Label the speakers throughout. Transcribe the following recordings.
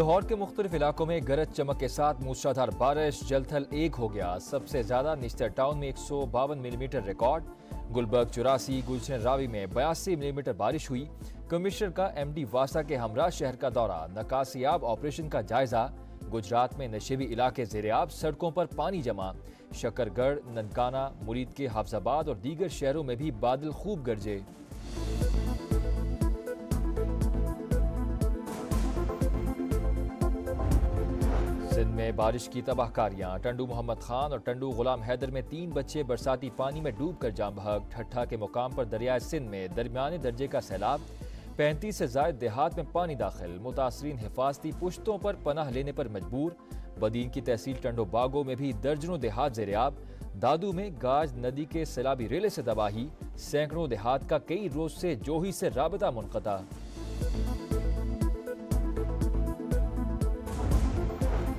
Speaker 1: लाहौर के मुख्तलिफ इलाकों में गरज चमक के साथ मूसलाधार बारिश, जलथल 1 हो गया। सबसे ज्यादा निश्तर टाउन में 152 मिलीमीटर रिकॉर्ड, गुलबर्ग 84, गुलशन रावी में 82 मिलीमीटर बारिश हुई। कमिश्नर का MD वासा के हमरा शहर का दौरा, नकासियाब ऑपरेशन का जायजा। गुजरात में नशेबी इलाके ज़ेरे-आब, सड़कों पर पानी जमा। शकरगढ़, ननकाना, मुरीद के हाफजाबाद और दीगर शहरों में भी बादल खूब गरजे। सिंध में बारिश की तबाहकारियां, टंडू मोहम्मद खान और टंडू गुलाम हैदर में 3 बच्चे बरसाती पानी में डूब कर जाम बहक। ठट्ठा के मुकाम पर दरियाए सिंध में दरमियाने दर्जे का सैलाब, 35 से जायद देहात में पानी दाखिल। मुतासरीन हिफाजती पुश्तों पर पनाह लेने पर मजबूर। बदीन की तहसील टंडो बागों में भी दर्जनों देहात ज़ेरे-आब। दादू में गाज नदी के सैलाबी रेले से तबाही, सैकड़ों देहात का कई रोज से जोही से राबता मुनक़ता।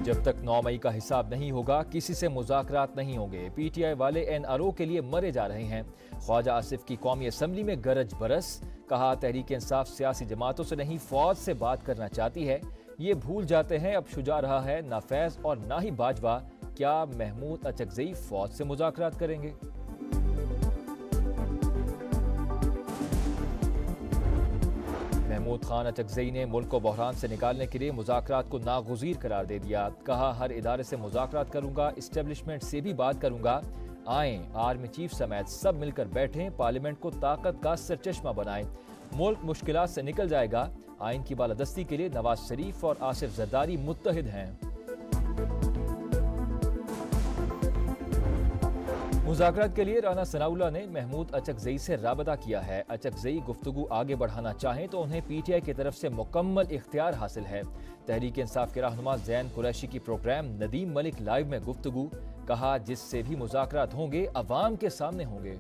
Speaker 1: जब तक 9 मई का हिसाब नहीं होगा, किसी से मुज़ाकरात नहीं होंगे। PTI वाले NRO के लिए मरे जा रहे हैं। ख्वाजा आसिफ की कौमी असम्बली में गरज बरस, कहा तहरीक इंसाफ सियासी जमातों से नहीं फौज से बात करना चाहती है। ये भूल जाते हैं अब शुजा रहा है ना फैज और ना ही बाजवा। क्या महमूद अचकज़ई फौज से मुज़ाकरात करेंगे? महमूद खान अचकज़ई ने मुल्क को बहरान से निकालने के लिए मुज़ाकरात को नागुज़ीर करार दे दिया। कहा हर इदारे से मुज़ाकरात करूंगा, इस्टेब्लिशमेंट से भी बात करूंगा। आएं, आर्मी चीफ समेत सब मिलकर बैठें, पार्लियामेंट को ताकत का सरचश्मा बनाएं। मुल्क मुश्किलात से निकल जाएगा। आइन की बालादस्ती के लिए नवाज शरीफ और आसिफ जरदारी मुत्तहिद हैं। मुज़ाकरात के लिए राना सनाउल्लाह ने महमूद अचकज़ई से राबता किया है। अचकज़ई गुफ्तगू आगे बढ़ाना चाहें तो उन्हें PTI की तरफ से मुकम्मल इख्तियार हासिल है। तहरीक इंसाफ के रहनुमा ज़ैन कुरैशी की प्रोग्राम नदीम मलिक लाइव में गुफ्तगू, कहा जिससे भी मुज़ाकरात होंगे अवाम के सामने होंगे।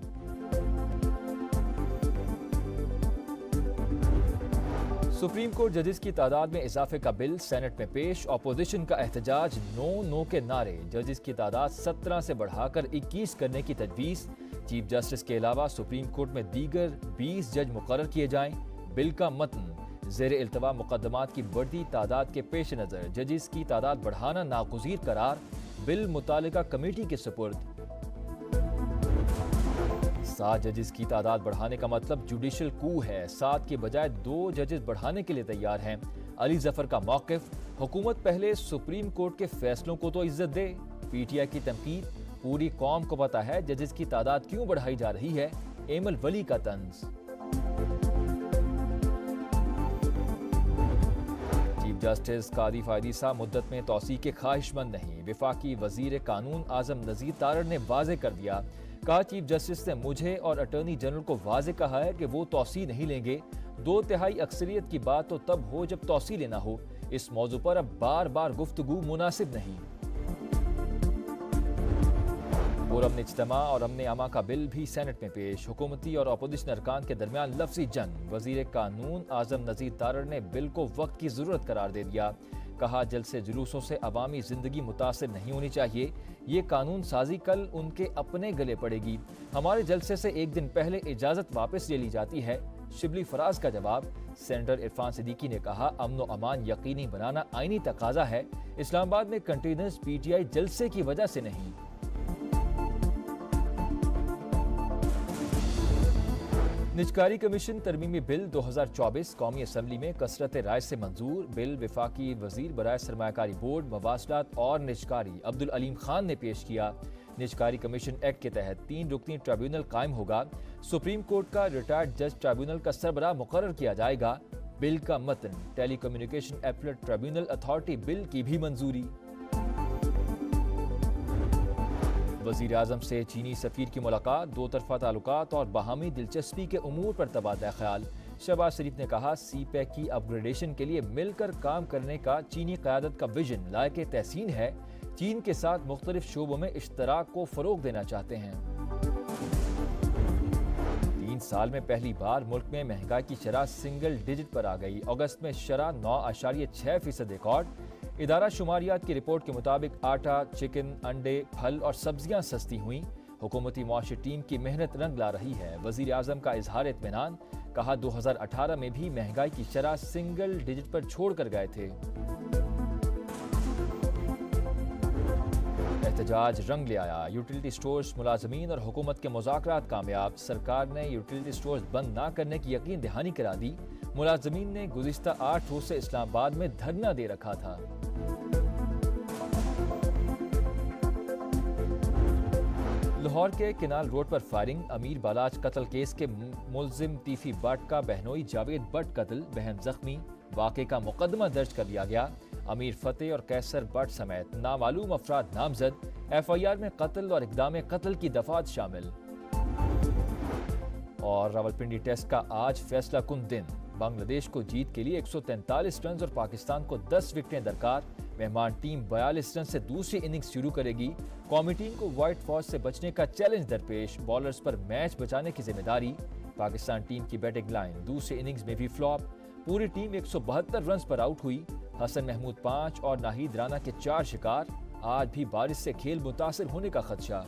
Speaker 1: सुप्रीम कोर्ट जजेस की तादाद में इजाफे का बिल सेनेट में पेश, अपोजिशन का एहतजाज, नो के नारे। जजेस की तादाद 17 से बढ़ाकर 21 करने की तजवीज़। चीफ जस्टिस के अलावा सुप्रीम कोर्ट में दीगर 20 जज मुकर्रर किए जाएं। बिल का मतन ज़ेरे इल्तवा मुकदमात की बढ़ती तादाद के पेश नज़र जजेस की तादाद बढ़ाना नागुज़ीर करार। बिल मुतालिका कमेटी के सुपुर्द। 7 जजेस की तादाद बढ़ाने का मतलब जुडिशल कू है। 7 के बजाय 2 जजेस बढ़ाने के लिए तैयार हैं। अली जफर का मौक़िफ़, हुकूमत पहले सुप्रीम कोर्ट के फैसलों को तो इज्जत दे। PTI की तनकीद, पूरी कौम को पता है जजेस की तादाद क्यों बढ़ाई जा रही है। एमल वली का तंज। चीफ जस्टिस कादी फायदीसा मुद्दत में तौसी के ख्वाहिशमंद नहीं। विफाकी वजीर कानून आजम नज़ीर तारड़ ने वाज़े कर दिया। कहा चीफ जस्टिस ने मुझे और अटॉर्नी जनरल को वाज़े कहा है कि वो तौसी नहीं लेंगे। 2/3 अक्सरियत की बात तो तब हो जब तौसी लेना हो। इस मौजू पर अब बार बार गुफ्तगू मुनासिब नहीं। पुरअमन इज्तिमा और अमन अमा का बिल भी सेनेट में पेश, हुकूमती और अपोजिशन अरकान के दरमियान लफ्ज़ी जंग। वजीर कानून आजम नज़ीर तारड़ ने बिल को वक्त की ज़रूरत करार दे दिया। कहा जलसे जुलूसों से अवामी जिंदगी मुतासिर नहीं होनी चाहिए। ये कानून साजी कल उनके अपने गले पड़ेगी। हमारे जलसे से एक दिन पहले इजाज़त वापस ले ली जाती है। शिबली फराज का जवाब। सेनेटर इरफान सिद्दीकी ने कहा अमन व अमान यकीनी बनाना आईनी तकाजा है। इस्लामाबाद में कंटेनर्स PTI जलसे की वजह से नहीं। निजकारी कमीशन तरमीमी बिल 2024 कौमी असम्बली में कसरत राय से मंजूर। बिल विफाकी वजीर बराए सरमायाकारी बोर्ड, मवासलात और निजकारी अब्दुल अलीम खान ने पेश किया। निजकारी कमीशन एक्ट के तहत 3 रुकनी ट्रिब्यूनल कायम होगा। सुप्रीम कोर्ट का रिटायर्ड जज ट्रिब्यूनल का सरबराह मुकर्रर किया जाएगा। बिल का मतन telecommunication appellate tribunal authority bill की भी मंजूरी। वज़ीर आज़म से चीनी सफ़ीर की मुलाकात, 2 तरफ़ा ताल्लुकात और बाहमी दिलचस्पी के उमूर पर तबादला ख्याल। शहबाज शरीफ ने कहा CPEC की अपग्रेडेशन के लिए मिलकर काम करने का चीनी क़यादत का विजन लायक तहसीन है। चीन के साथ मुख्तलिफ शोबों में इश्तराक को फ़रोग़ देना चाहते हैं। 3 साल में पहली बार मुल्क में महंगाई की शरह सिंगल डिजिट पर आ गई। अगस्त में शरह 9.6% रिकॉर्ड। इदारा शुमारियात की रिपोर्ट के मुताबिक आटा, चिकन, अंडे, फल और सब्जियां सस्ती हुई। हुकूमती मुआशी टीम की मेहनत रंग ला रही है। वज़ीर आज़म का इजहार इत्मीनान। कहा 2018 में भी महंगाई की शरह सिंगल डिजिट पर छोड़ कर गए थे। एहतजाज रंग ले आया। यूटिलिटी स्टोर्स मुलाजमीन और हुकूमत के मुज़ाकरात कामयाब। सरकार ने यूटिलिटी स्टोर्स बंद ना करने की यकीन दहानी करा दी। मुलाजमीन ने गुज़िश्ता 8 रोज से इस्लामाबाद में धरना दे रखा था। लाहौर के किनाल रोड पर फायरिंग। अमीर बालाज कत्ल केस के मुलजिम तीफी भट्ट का बहनोई जावेद भट्ट कत्ल, बहन जख्मी। वाक़े का मुकदमा दर्ज कर लिया गया। अमीर फतेह और कैसर भट्ट समेत नामालूम अफराद नामजद। FIR में कत्ल और इक़दाम कत्ल की दफात शामिल। और रावलपिंडी टेस्ट का आज फैसला कुन दिन। बांग्लादेश को जीत के लिए 143 रन और पाकिस्तान को 10 विकेटें दरकार। मेहमान टीम 42 रन से दूसरी इनिंग्स शुरू करेगी। कौमी टीम को व्हाइट फॉज से बचने का चैलेंज दरपेश। बॉलर्स पर मैच बचाने की जिम्मेदारी। पाकिस्तान टीम की बैटिंग लाइन दूसरी इनिंग्स में भी फ्लॉप। पूरी टीम 172 रन पर आउट हुई। हसन महमूद 5 और नाहिद राना के 4 शिकार। आज भी बारिश से खेल मुतासिर होने का खदशा।